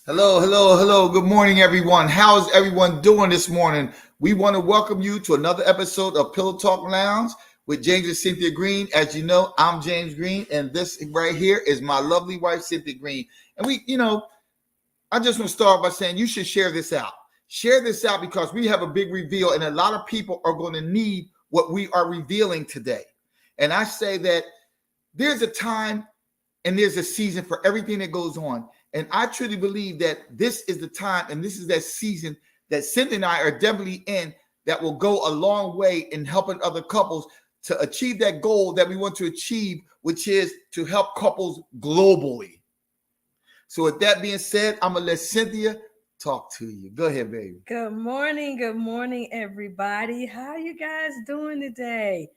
Hello, hello, hello. Good morning, everyone. How's everyone doing this morning? We want to welcome you to another episode of Pillow Talk Lounge with James and Cynthia Greene. As you know, I'm James Greene, and this right here is my lovely wife, Cynthia Greene. And I just want to start by saying you should share this out. Share this out because we have a big reveal, and a lot of people are going to need what we are revealing today. And I say that there's a time and there's a season for everything that goes on. And I truly believe that this is the time and this is that season that Cynthia and I are definitely in that will go a long way in helping other couples to achieve that goal that we want to achieve, which is to help couples globally. So with that being said, I'm going to let Cynthia talk to you. Go ahead, baby. Good morning, everybody. How you guys doing today?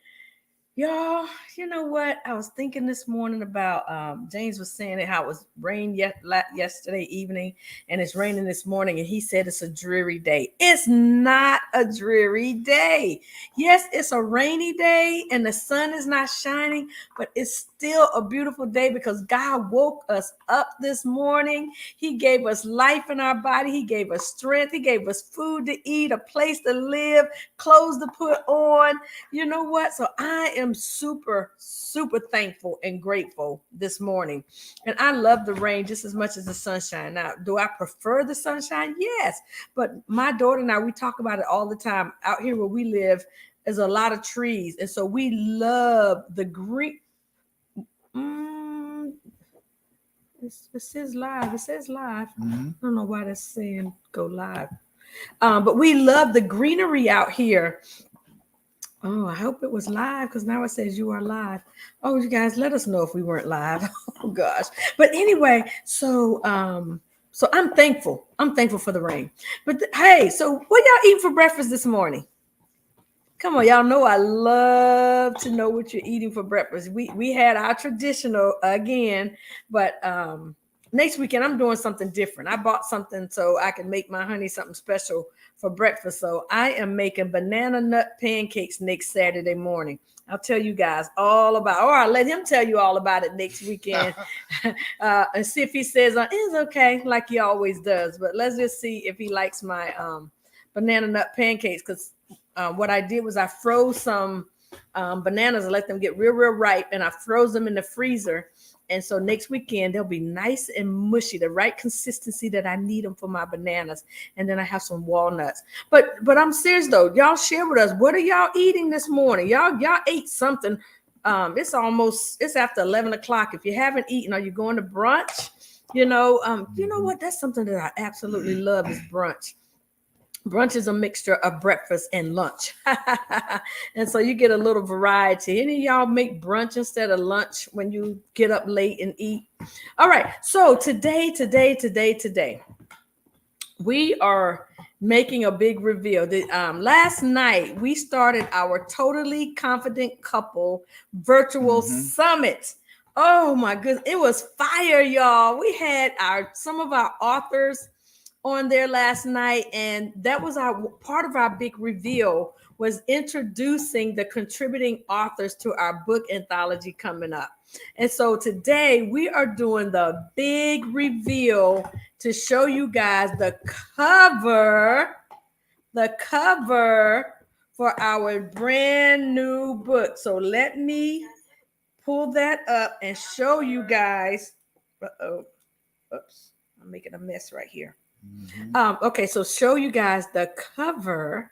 Y'all, you know what? I was thinking this morning about James was saying it, how it was rain yesterday evening and it's raining this morning, and he said it's a dreary day. It's not a dreary day. Yes, it's a rainy day and the sun is not shining, but it's still a beautiful day because God woke us up this morning. He gave us life in our body. He gave us strength. He gave us food to eat, a place to live, clothes to put on. You know what? So I am super thankful and grateful this morning. And I love the rain just as much as the sunshine. Now, do I prefer the sunshine? Yes. But my daughter and I, we talk about it all the time. Out here where we live, there's a lot of trees. And so we love the green. It says live. It says live. Mm-hmm. I don't know why that's saying go live. But we love the greenery out here. Oh, I hope it was live because now it says you are live. Oh, you guys, let us know if we weren't live. Oh gosh. But anyway, so I'm thankful. I'm thankful for the rain. But hey, so what y'all eating for breakfast this morning? Come on, y'all know I love to know what you're eating for breakfast. We had our traditional again, but next weekend I'm doing something different. I bought something so I can make my honey something special for breakfast. So I am making banana nut pancakes next Saturday morning. I'll tell you guys all about, or I'll let him tell you all about it next weekend and see if he says it's okay, like he always does. But let's just see if he likes my banana nut pancakes, because what I did was I froze some bananas and let them get real ripe, and I froze them in the freezer. And so next weekend, they'll be nice and mushy, the right consistency that I need them for my bananas. And then I have some walnuts. But I'm serious, though. Y'all share with us. What are y'all eating this morning? Y'all ate something. It's after 11 o'clock. If you haven't eaten, are you going to brunch? You know what? That's something that I absolutely love is brunch. Brunch is a mixture of breakfast and lunch. And so you get a little variety. Any of y'all make brunch instead of lunch when you get up late and eat? All right. So today, we are making a big reveal. Last night, we started our Totally Confident Couple virtual summit. Oh my goodness. It was fire, y'all. We had some of our authors on there last night, and that was our part of our big reveal, was introducing the contributing authors to our book anthology coming up. And so today we are doing the big reveal to show you guys the cover for our brand new book. So let me pull that up and show you guys. Oops, I'm making a mess right here. Okay, so show you guys the cover.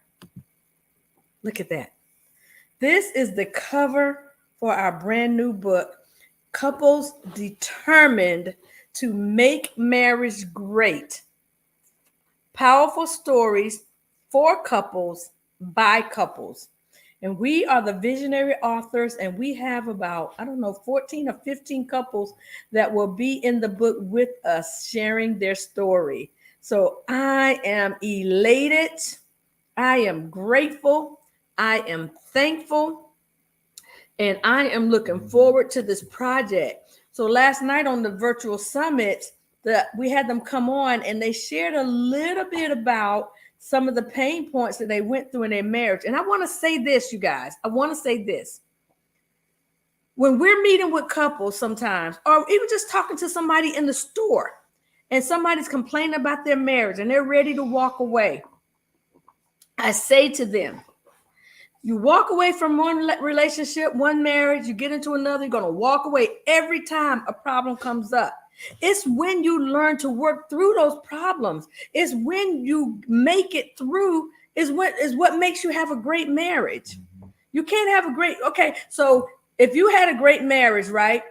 Look at that. This is the cover for our brand new book, Couples Determined to Make Marriage Great. Powerful stories for couples by couples. And we are the visionary authors, and we have about, 14 or 15 couples that will be in the book with us sharing their story. So I am elated. I am grateful. I am thankful. And I am looking forward to this project. So last night on the virtual summit, we had them come on and they shared a little bit about some of the pain points that they went through in their marriage. And I want to say this, you guys. I want to say this. When we're meeting with couples sometimes, or even just talking to somebody in the store, and somebody's complaining about their marriage and they're ready to walk away, I say to them, you walk away from one relationship, one marriage, you get into another, you're going to walk away every time a problem comes up. It's when you learn to work through those problems. It's when you make it through is what makes you have a great marriage. You can't have a great, okay, so if you had a great marriage, right,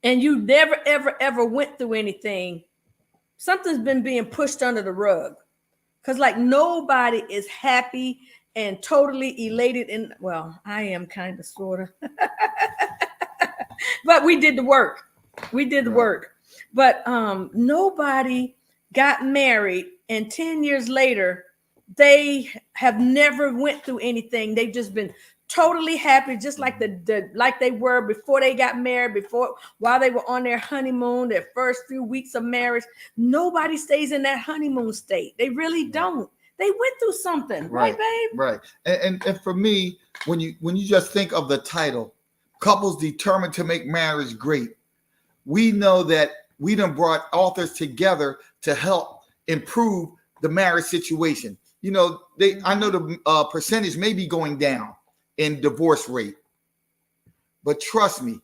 and you never, ever, ever went through anything, something's been being pushed under the rug. Because like nobody is happy and totally elated. And well, I am kind of, sort of. But we did the work. We did the work. But nobody got married and 10 years later, they have never went through anything. They've just been totally happy, just like like they were before they got married, while they were on their honeymoon, their first few weeks of marriage. Nobody stays in that honeymoon state. They really don't. They went through something, right, babe? Right. And for me, when you just think of the title, Couples Determined to Make Marriage Great, we know that we done brought authors together to help improve the marriage situation. You know, I know the percentage may be going down in divorce rate, but trust me,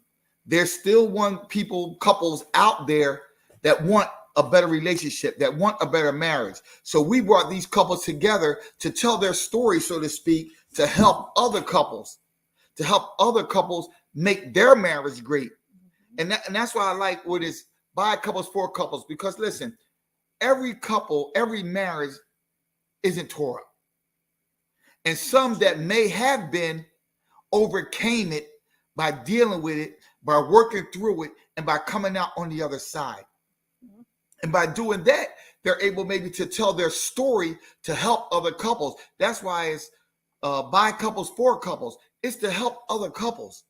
there's still couples out there that want a better relationship, that want a better marriage. So we brought these couples together to tell their story, so to speak, to help other couples make their marriage great. And that's why I like what is by couples for couples, because listen, every couple, every marriage isn't tore up. And some that may have been overcame it by dealing with it, by working through it, and by coming out on the other side. And by doing that, they're able maybe to tell their story to help other couples. That's why it's by couples for couples. It's to help other couples.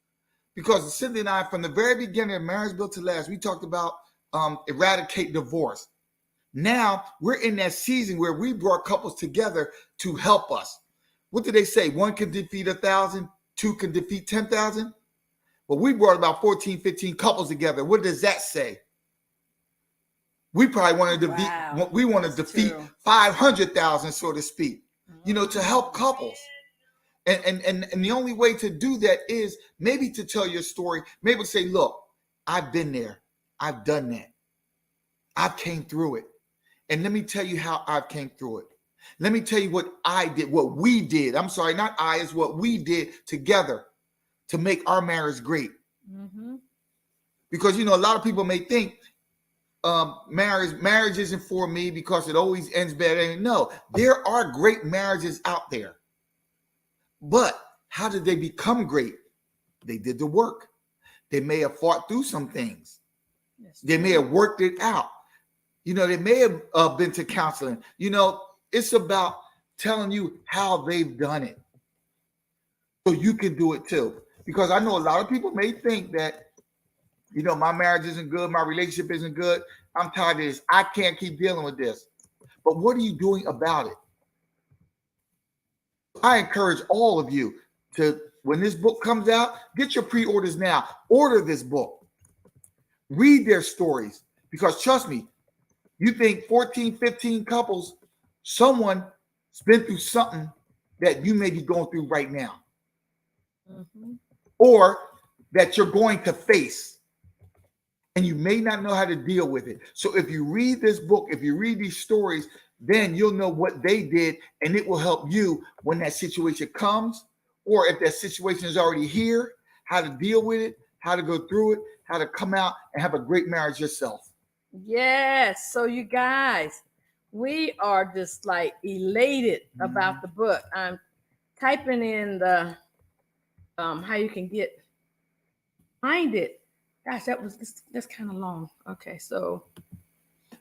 Because Cindy and I, from the very beginning of Marriage Built to Last, we talked about eradicate divorce. Now we're in that season where we brought couples together to help us. What do they say? One can defeat 1,000, two can defeat 10,000. Well, we brought about 14, 15 couples together. What does that say? We probably want to defeat. Wow, we want to defeat 500,000, so to speak. You know, to help couples. And the only way to do that is maybe to tell your story. Maybe say, look, I've been there. I've done that. I've came through it. And let me tell you how I've came through it. Let me tell you what I did, what we did. I'm sorry, not I, it's what we did together to make our marriage great. Mm-hmm. Because, you know, a lot of people may think marriage isn't for me because it always ends bad. And no, there are great marriages out there. But how did they become great? They did the work. They may have fought through some things. They may have worked it out. You know, they may have been to counseling. You know, it's about telling you how they've done it so you can do it too. Because I know a lot of people may think that, you know, my marriage isn't good, my relationship isn't good, I'm tired of this, I can't keep dealing with this. But what are you doing about it? I encourage all of you to, when this book comes out, get your pre-orders now. Order this book. Read their stories. Because trust me, you think 14, 15 couples, someone's been through something that you may be going through right now. Mm-hmm. Or that you're going to face. And you may not know how to deal with it. So if you read this book, if you read these stories, then you'll know what they did, and it will help you when that situation comes, or if that situation is already here, how to deal with it, how to go through it, how to come out and have a great marriage yourself. Yes. So you guys, we are just like elated about the book. I'm typing in the how you can find it. Gosh, that's kind of long. Okay, so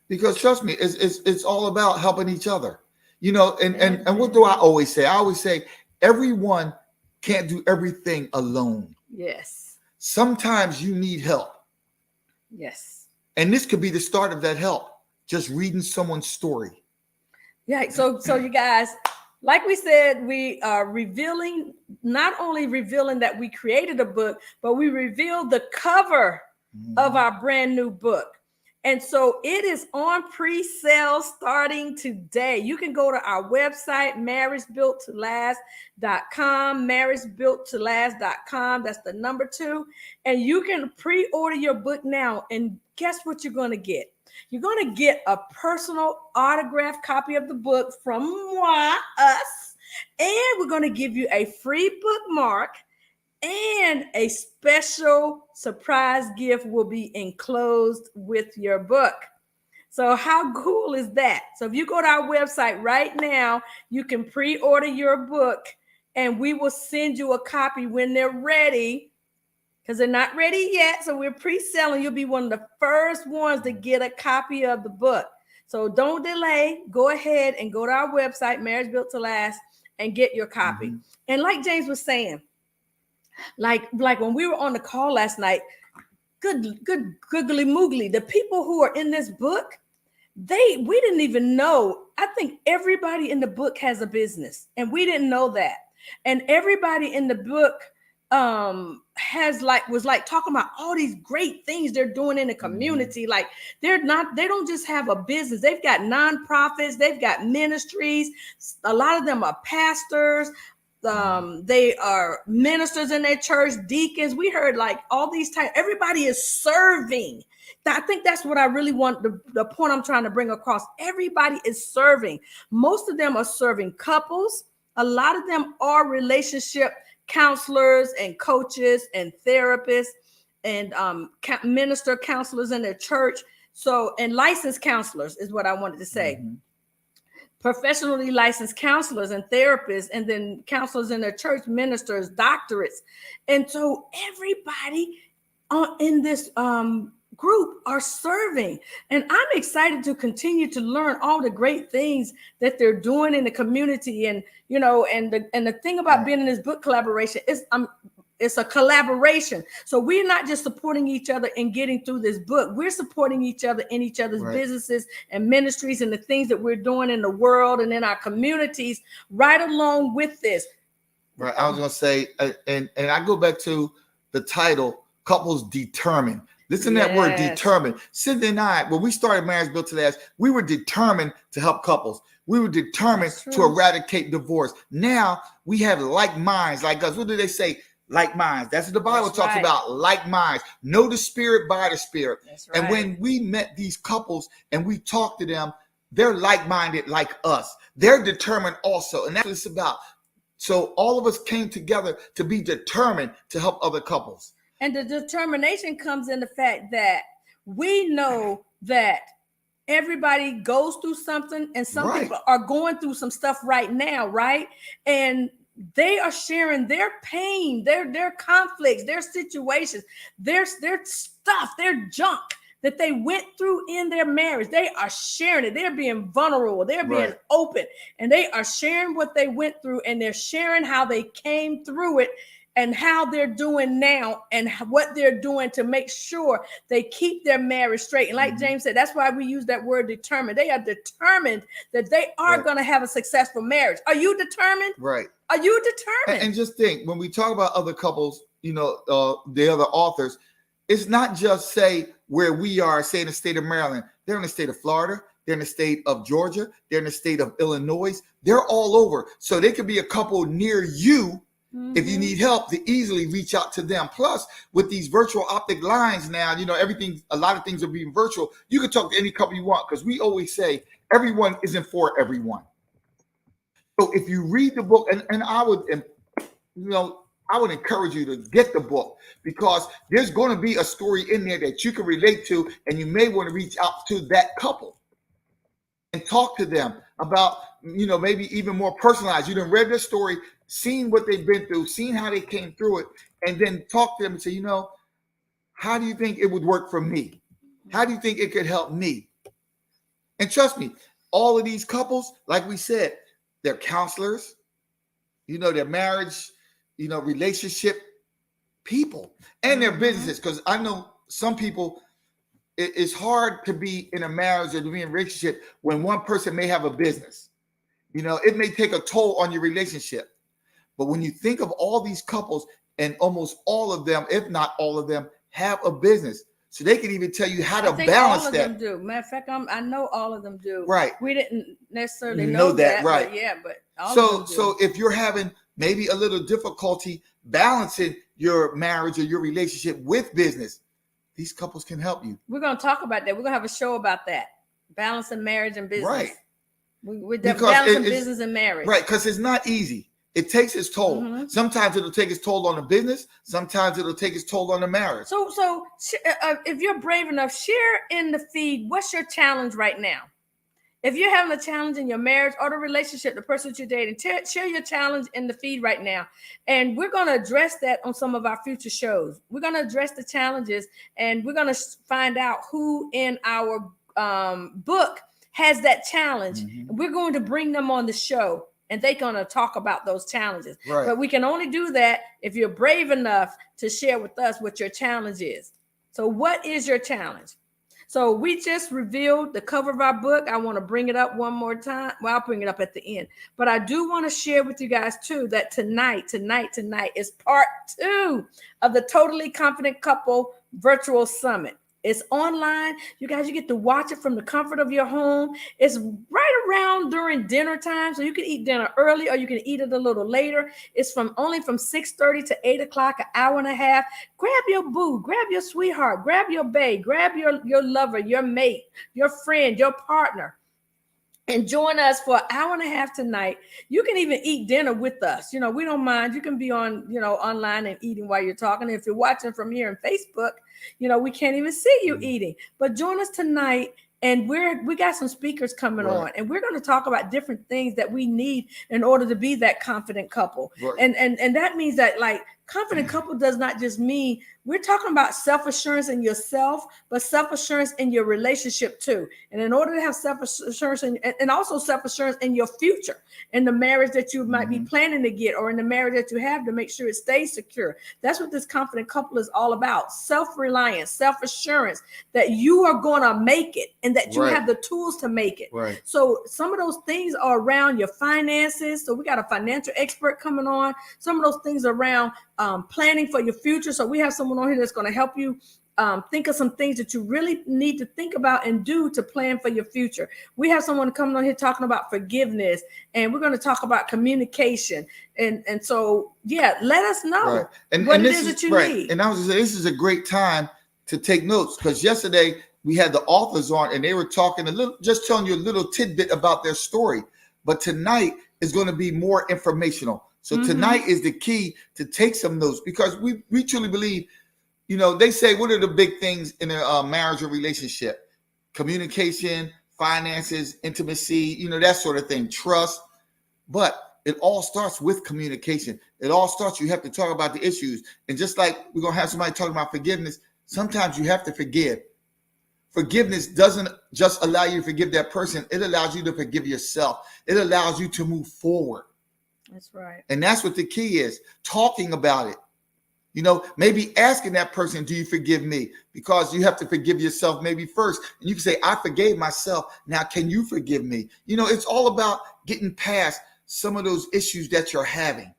because trust me, it's all about helping each other. You know, and what do I always say? I always say everyone can't do everything alone. Yes. Sometimes you need help. Yes. And this could be the start of that help. Just reading someone's story. Yeah. So you guys, like we said, we are not only revealing that we created a book, but we revealed the cover of our brand new book. And so it is on pre-sale starting today. You can go to our website, marriagebuilttolast.com, marriagebuilttolast.com. That's the number 2. And you can pre-order your book now. And guess what you're going to get? You're going to get a personal autographed copy of the book from us. And we're going to give you a free bookmark, and a special surprise gift will be enclosed with your book. So how cool is that? So if you go to our website right now, you can pre-order your book, and we will send you a copy when they're ready, because they're not ready yet. So we're pre-selling. You'll be one of the first ones to get a copy of the book. So don't delay. Go ahead and go to our website, Marriage Built to Last, and get your copy. Mm-hmm. And like James was saying, like when we were on the call last night, good googly moogly, the people who are in this book, we didn't even know. I think everybody in the book has a business, and we didn't know that. And everybody in the book was talking about all these great things they're doing in the community. Like they don't just have a business. They've got nonprofits, they've got ministries. A lot of them are pastors. They are ministers in their church, deacons. We heard like all these types. Everybody is serving. I think that's what I really want. The point I'm trying to bring across. Everybody is serving. Most of them are serving couples. A lot of them are relationship counselors and coaches and therapists and minister counselors in their church. So, and licensed counselors is what I wanted to say. Mm-hmm. Professionally licensed counselors and therapists, and then counselors in their church, ministers, doctorates. And so everybody in this group are serving. And I'm excited to continue to learn all the great things that they're doing in the community. And, you know, and the thing about being in this book collaboration is it's a collaboration. So we're not just supporting each other in getting through this book. We're supporting each other in each other's businesses and ministries and the things that we're doing in the world and in our communities right along with this. Right. I was going to say, and I go back to the title, Couples Determined. Listen to that word, determined. Cynthia and I, when we started Marriage Built to Last, we were determined to help couples. We were determined to eradicate divorce. Now we have like minds like us. What do they say? Like minds. That's what the Bible talks about. Like minds. Know the spirit by the spirit. And when we met these couples and we talked to them, they're like-minded like us. They're determined also. And that's what it's about. So all of us came together to be determined to help other couples. And the determination comes in the fact that we know that everybody goes through something, and some people are going through some stuff right now, right? And they are sharing their pain, their conflicts, their situations, their stuff, their junk that they went through in their marriage. They are sharing it. They're being vulnerable. They're being open, and they are sharing what they went through, and they're sharing how they came through it and how they're doing now and what they're doing to make sure they keep their marriage straight. And like James said, that's why we use that word determined. They are determined that they are going to have a successful marriage. Are you determined? Right. Are you determined? And just think, when we talk about other couples, you know, the other authors, it's not just say where we are, say in the state of Maryland. They're in the state of Florida. They're in the state of Georgia. They're in the state of Illinois. They're all over. So they could be a couple near you. Mm-hmm. If you need help, to easily reach out to them. Plus, with these virtual optic lines now, you know, a lot of things are being virtual. You can talk to any couple you want, because we always say everyone isn't for everyone. So if you read the book, and I would encourage you to get the book, because there's going to be a story in there that you can relate to, and you may want to reach out to that couple and talk to them about, you know, maybe even more personalized. You done read their story, seen what they've been through, seen how they came through it, and then talk to them and say, you know, how do you think it would work for me? How do you think it could help me? And trust me, all of these couples, like we said, they're counselors, you know, they're marriage, you know, relationship people, and their businesses. Because I know some people, it's hard to be in a marriage or to be in a relationship when one person may have a business. You know, it may take a toll on your relationship. But when you think of all these couples, and almost all of them, if not all of them, have a business. So they can even tell you how to I think balance all of that. them do. Matter of fact, I know all of them do. Right. We didn't necessarily Know know that, that, right. but yeah, but all of them do. So if you're having maybe a little difficulty balancing your marriage or your relationship with business, these couples can help you. We're going to talk about that. We're going to have a show about that. Balancing marriage and business. Right. We're balancing business and marriage. Right, because it's not easy. It takes its toll. Mm-hmm. Sometimes it'll take its toll on the business. Sometimes it'll take its toll on the marriage. So if you're brave enough, share in the feed. What's your challenge right now? If you're having a challenge in your marriage or the relationship, the person that you're dating, share your challenge in the feed right now. And we're going to address that on some of our future shows. We're going to address the challenges, and we're going to find out who in our book has that challenge. Mm-hmm. We're going to bring them on the show, and they're going to talk about those challenges. Right. But we can only do that if you're brave enough to share with us what your challenge is. So what is your challenge? So we just revealed the cover of our book. I want to bring it up one more time. Well, I'll bring it up at the end. But I do want to share with you guys, too, that tonight is part 2 of the Totally Confident Couple Virtual Summit. It's online. You guys, you get to watch it from the comfort of your home. It's right around during dinner time. So you can eat dinner early or you can eat it a little later. It's only from 6:30 to 8 o'clock, an hour and a half. Grab your boo, grab your sweetheart, grab your bae, grab your lover, your mate, your friend, your partner. And join us for an hour and a half tonight. You can even eat dinner with us. You know, we don't mind. You can be on, online and eating while you're talking. If you're watching from here on Facebook, we can't even see you eating. But join us tonight. And we got some speakers coming on, and we're going to talk about different things that we need in order to be that confident couple. Right. And that means that, like, confident couple does not just mean we're talking about self-assurance in yourself, but self-assurance in your relationship too. And in order to have self-assurance and also self-assurance in your future, in the marriage that you might be planning to get, or in the marriage that you have, to make sure it stays secure. That's what this confident couple is all about. Self-reliance, self-assurance that you are going to make it and that you have the tools to make it. Right. So some of those things are around your finances. So we got a financial expert coming on. Some of those things around planning for your future. So we have someone on here that's going to help you think of some things that you really need to think about and do to plan for your future. We have someone coming on here talking about forgiveness, and we're going to talk about communication. And so, let us know what it is that you need. And I was going to say, this is a great time to take notes, because yesterday we had the authors on and they were talking just telling you a little tidbit about their story. But tonight is going to be more informational. So tonight is the key to take some notes, because we truly believe, they say, what are the big things in a marriage or relationship? Communication, finances, intimacy, that sort of thing, trust. But it all starts with communication. It all starts, you have to talk about the issues. And just like we're going to have somebody talking about forgiveness, sometimes you have to forgive. Forgiveness doesn't just allow you to forgive that person. It allows you to forgive yourself. It allows you to move forward. That's right. And that's what the key is, talking about it. Maybe asking that person, do you forgive me? Because you have to forgive yourself maybe first. And you can say, I forgave myself. Now, can you forgive me? It's all about getting past some of those issues that you're having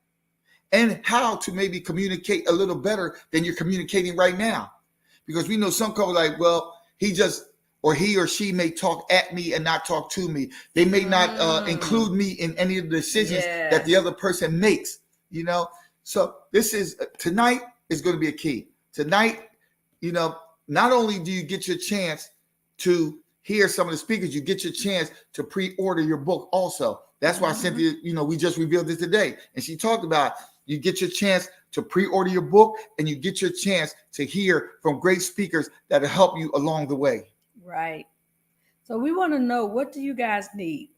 and how to maybe communicate a little better than you're communicating right now. Because we know some couples like, well, he or she may talk at me and not talk to me. They may not include me in any of the decisions that the other person makes, So tonight is going to be a key. Tonight, not only do you get your chance to hear some of the speakers, you get your chance to pre-order your book also. That's why Cynthia, we just revealed this today. And she talked about, you get your chance to pre-order your book, and you get your chance to hear from great speakers that'll help you along the way. Right. So we want to know, what do you guys need?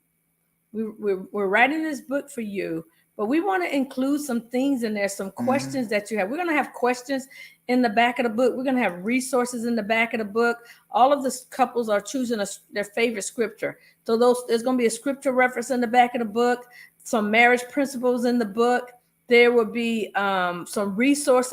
We're writing this book for you, but we want to include some things in there, some questions that you have. We're going to have questions in the back of the book. We're going to have resources in the back of the book. All of the couples are choosing their favorite scripture. So there's going to be a scripture reference in the back of the book, some marriage principles in the book. There will be some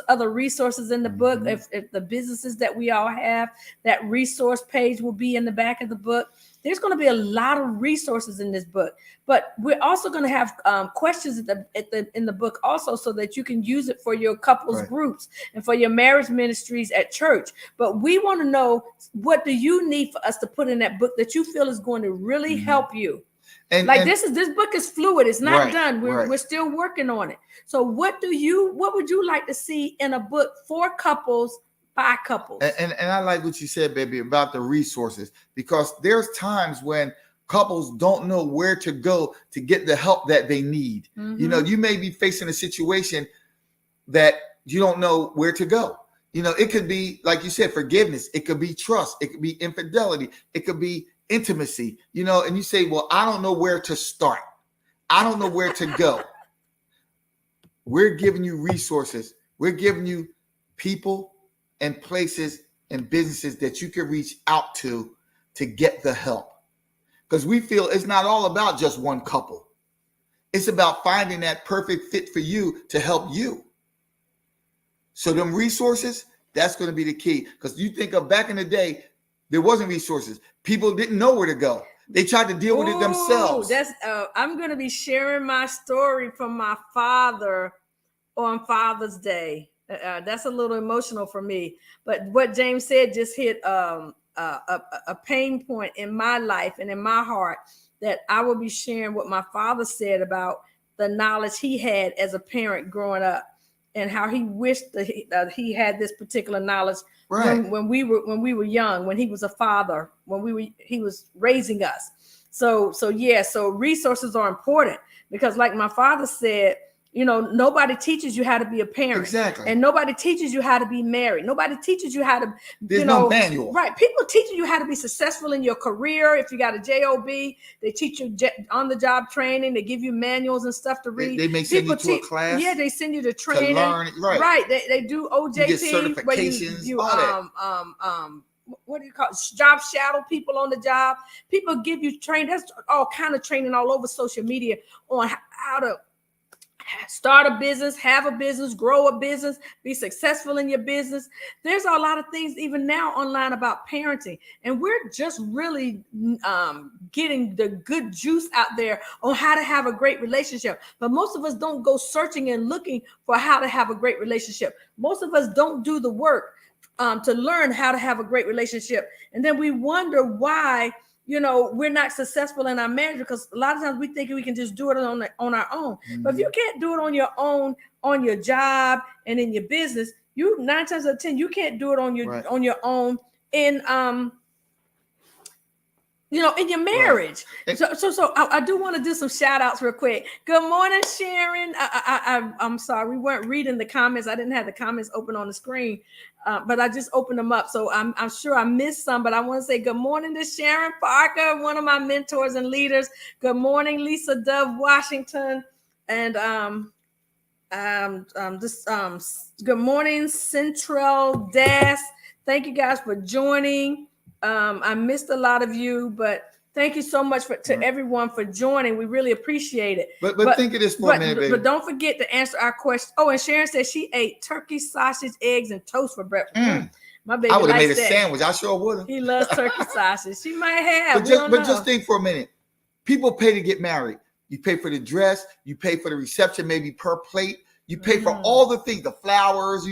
other resources in the book. If the businesses that we all have, that resource page will be in the back of the book. There's going to be a lot of resources in this book, but we're also going to have questions in the book also, so that you can use it for your couples groups and for your marriage ministries at church. But we want to know, what do you need for us to put in that book that you feel is going to really help you? And this book is fluid. It's not done. We're still working on it. So what would you like to see in a book for couples, by couples? And I like what you said, baby, about the resources, because there's times when couples don't know where to go to get the help that they need. You know, you may be facing a situation that you don't know where to go. You know, it could be, like you said, forgiveness. It could be trust. It could be infidelity. It could be intimacy, you know, and you say, well, I don't know where to start. I don't know where to go. We're giving you resources. We're giving you people and places and businesses that you can reach out to get the help. Because we feel it's not all about just one couple. It's about finding that perfect fit for you to help you. So them resources, that's going to be the key. Because you think of back in the day, there wasn't resources. People didn't know where to go. They tried to deal with it themselves. I'm going to be sharing my story from my father on Father's Day. That's a little emotional for me. But what James said just hit a pain point in my life and in my heart, that I will be sharing what my father said about the knowledge he had as a parent growing up, and how he wished that he had this particular knowledge when we were young, when he was a father, he was raising us. So resources are important, because like my father said, you know, nobody teaches you how to be a parent. Exactly. And nobody teaches you how to be married. Nobody teaches you how to, There's no manual. Right. People teaching you how to be successful in your career. If you got a job, they teach you on-the-job training. They give you manuals and stuff to read. They may send you to a class. Yeah, they send you to training. To learn. Right. They do OJT. You get certifications. What do you call it? Job shadow people on the job. People give you training. That's all kind of training all over social media on how to start a business, have a business, grow a business, be successful in your business. There's a lot of things even now online about parenting, and we're just really getting the good juice out there on how to have a great relationship. But most of us don't go searching and looking for how to have a great relationship. Most of us don't do the work to learn how to have a great relationship, and then we wonder why, you know, we're not successful in our marriage, because a lot of times we think we can just do it on our own. But if you can't do it on your own, on your job and in your business, 9 times out of 10, you can't do it on your own in in your marriage. Right. So I do want to do some shout outs real quick. Good morning, Sharon. I'm sorry, we weren't reading the comments. I didn't have the comments open on the screen, but I just opened them up. So I'm sure I missed some, but I want to say good morning to Sharon Parker, one of my mentors and leaders. Good morning, Lisa Dove Washington. And good morning, Central Das. Thank you guys for joining. I missed a lot of you, but thank you so much to everyone for joining. We really appreciate it. But think of this for a minute, baby. But don't forget to answer our question. Oh, and Sharon said she ate turkey, sausage, eggs, and toast for breakfast. My baby, I would have made a sandwich. I sure would have. He loves turkey sausage. She might have. But just think for a minute. People pay to get married. You pay for the dress. You pay for the reception, maybe per plate. You pay for all the things, the flowers.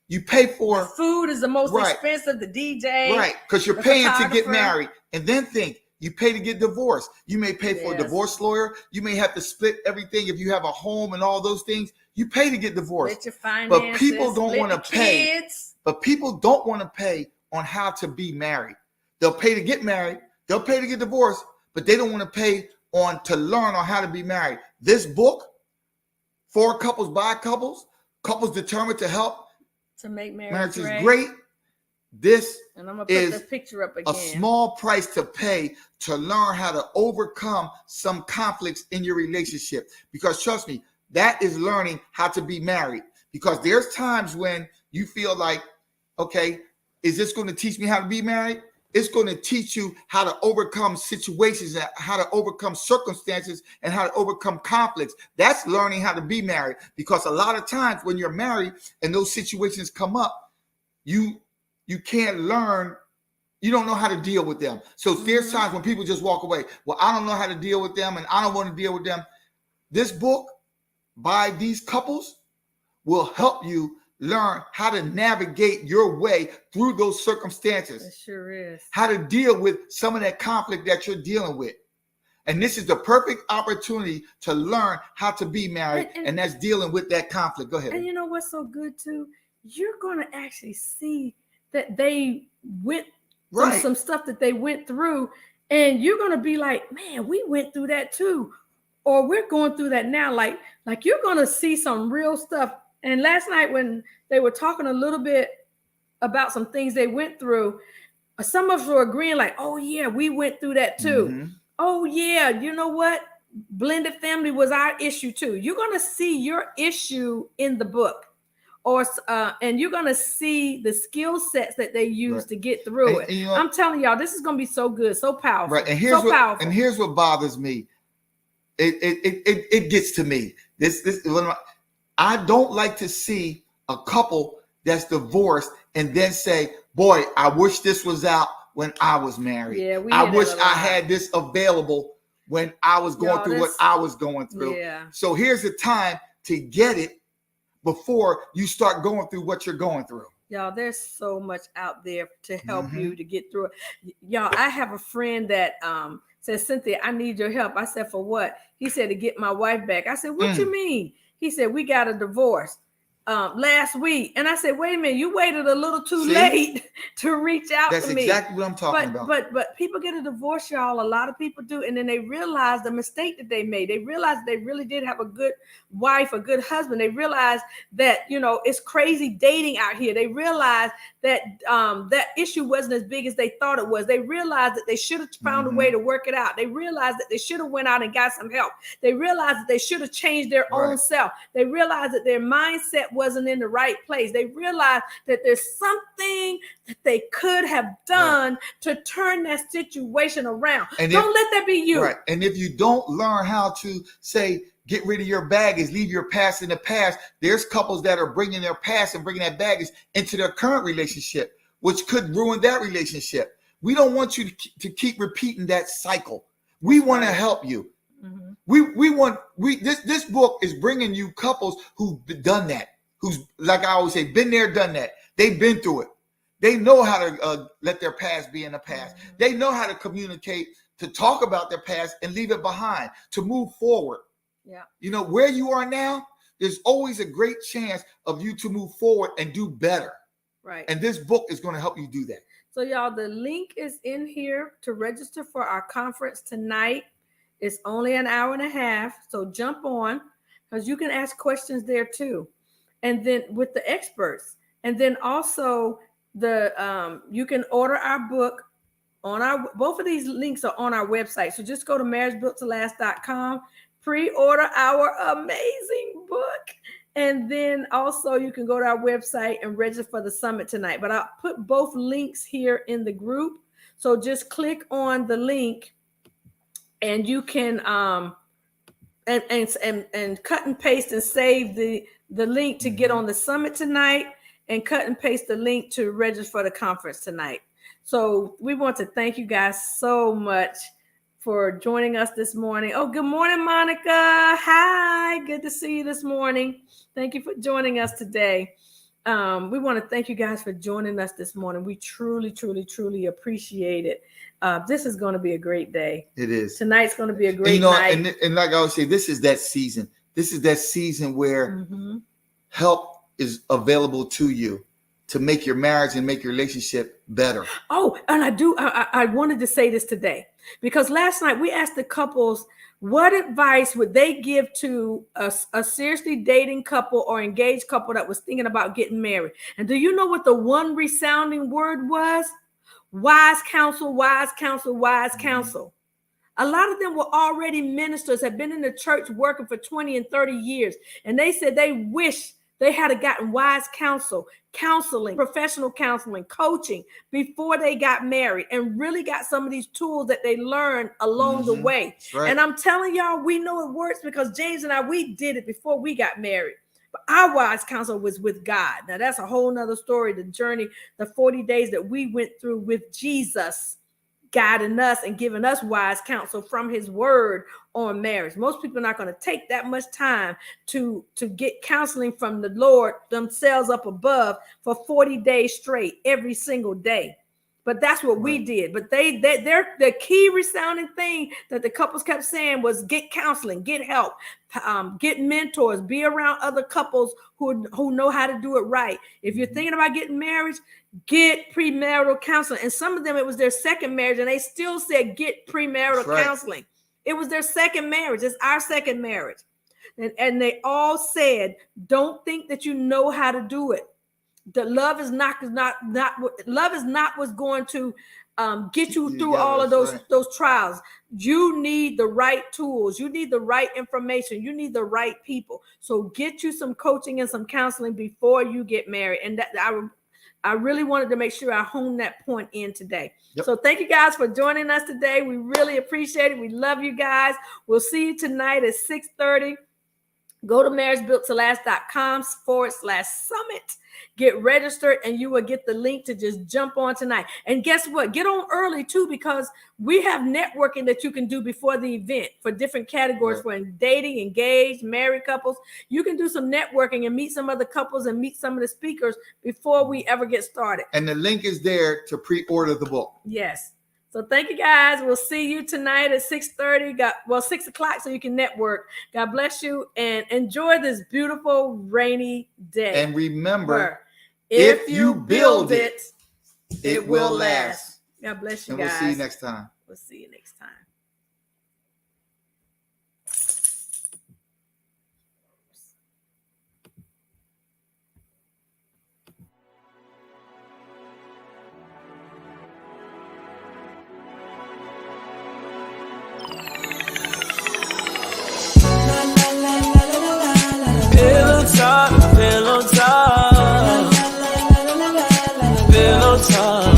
You pay for the food is the most expensive, the DJ. Right, because you're paying to get married. And then think, you pay to get divorced. You may pay for a divorce lawyer. You may have to split everything if you have a home and all those things. You pay to get divorced. Split your finances, but people don't want to pay. But people don't want to pay on how to be married. They'll pay to get married. They'll pay to get divorced, but they don't want to pay to learn on how to be married. This book, For Couples by Couples, Couples Determined to Help to make marriage great. This and I'm gonna put the picture up again. A small price to pay to learn how to overcome some conflicts in your relationship. Because trust me, that is learning how to be married. Because there's times when you feel like, okay, is this going to teach me how to be married? It's going to teach you how to overcome situations, and how to overcome circumstances, and how to overcome conflicts. That's learning how to be married, because a lot of times when you're married and those situations come up, you can't learn. You don't know how to deal with them. So there's times when people just walk away. Well, I don't know how to deal with them, and I don't want to deal with them. This book by these couples will help you learn how to navigate your way through those circumstances. It sure is. How to deal with some of that conflict that you're dealing with. And this is the perfect opportunity to learn how to be married, and that's dealing with that conflict. Go ahead. And you know what's so good too? You're going to actually see that they went through some stuff that they went through, and you're going to be like, man, we went through that too. Or we're going through that now. Like you're going to see some real stuff. And last night when they were talking a little bit about some things they went through, some of us were agreeing like, oh yeah, we went through that too. Oh yeah, you know what? Blended family was our issue too. You're going to see your issue in the book. And you're going to see the skill sets that they use to get through it. You know, I'm telling y'all, this is going to be so good, so powerful. Right. And here's what bothers me. It gets to me. I don't like to see a couple that's divorced and then say, boy, I wish this was out when I was married. Yeah, I wish I had this available when I was going through what I was going through. Yeah. So here's the time to get it before you start going through what you're going through. Y'all, there's so much out there to help you to get through it. Y'all, I have a friend that says, Cynthia, I need your help. I said, for what? He said, to get my wife back. I said, what you mean? He said, we got a divorce last week. And I said, wait a minute, you waited a little too late to reach out to me. That's exactly what I'm talking about. But people get a divorce, y'all. A lot of people do. And then they realize the mistake that they made. They realize they really did have a good wife, a good husband. They realize that, you know, it's crazy dating out here. They realize that that issue wasn't as big as they thought it was. They realized that they should have found a way to work it out. They realized that they should have went out and got some help. They realized that they should have changed their own self. They realized that their mindset wasn't in the right place. They realized that there's something that they could have done to turn that situation around. And don't let that be you. Right. And if you don't learn how to say, get rid of your baggage, leave your past in the past, there's couples that are bringing their past and bringing that baggage into their current relationship, which could ruin that relationship. We don't want you to keep repeating that cycle. We want to help you. This book is bringing you couples who've done that. Who's, like I always say, been there, done that. They've been through it. They know how to let their past be in the past. They know how to communicate, to talk about their past and leave it behind, to move forward. Yeah. You know, where you are now, there's always a great chance of you to move forward and do better. Right. And this book is going to help you do that. So y'all, the link is in here to register for our conference tonight. It's only an hour and a half. So jump on, because you can ask questions there too. And then with the experts, and then also you can order our book on both of these links are on our website. So just go to marriagebuilttolast.com, pre-order our amazing book. And then also you can go to our website and register for the summit tonight. But I'll put both links here in the group. So just click on the link and you can and cut and paste and save the link to get on the summit tonight, and cut and paste the link to register for the conference tonight. So we want to thank you guys so much for joining us this morning. Oh, good morning, Monica. Hi, good to see you this morning. Thank you for joining us today. We want to thank you guys for joining us this morning. We truly, truly, truly appreciate it. This is going to be a great day. It is. Tonight's going to be a great night. And like I always say, this is that season. This is that season where help is available to you to make your marriage and make your relationship better. Oh, and I wanted to say this today, because last night we asked the couples, what advice would they give to a seriously dating couple or engaged couple that was thinking about getting married? And do you know what the one resounding word was? Wise counsel, wise counsel, wise counsel. A lot of them were already ministers, had been in the church working for 20 and 30 years. And they said they wish They had gotten wise counsel, counseling, professional counseling, coaching before they got married, and really got some of these tools that they learned along the way. Right. And I'm telling y'all, we know it works because James and I, we did it before we got married. But our wise counsel was with God. Now that's a whole nother story, the journey, the 40 days that we went through with Jesus, guiding us and giving us wise counsel from his word on marriage. Most people are not going to take that much time to get counseling from the Lord themselves up above for 40 days straight, every single day. But that's what we did. But the key resounding thing that the couples kept saying was get counseling, get help, get mentors, be around other couples who know how to do it right. If you're thinking about getting married, get premarital counseling. And some of them, it was their second marriage, and they still said get premarital counseling. It was their second marriage. It's our second marriage. And they all said, don't think that you know how to do it. The love is not what's going to get you through all of those trials. You need the right tools. You need the right information. You need the right people. So get you some coaching and some counseling before you get married. And that I really wanted to make sure I honed that point in today. Yep. So thank you guys for joining us today. We really appreciate it. We love you guys. We'll see you tonight at 6:30. Go to marriagebuilttolast.com/summit. Get registered and you will get the link to just jump on tonight. And guess what? Get on early too, because we have networking that you can do before the event for different categories, for dating, engaged, married couples. You can do some networking and meet some other couples and meet some of the speakers before we ever get started. And the link is there to pre-order the book. Yes. So thank you guys. We'll see you tonight at 6:30. 6 o'clock so you can network. God bless you and enjoy this beautiful rainy day. And remember, if you build it, it will last. God bless you guys. And we'll see you next time. We'll see you next time. Pillow talk, yeah. Pillow talk.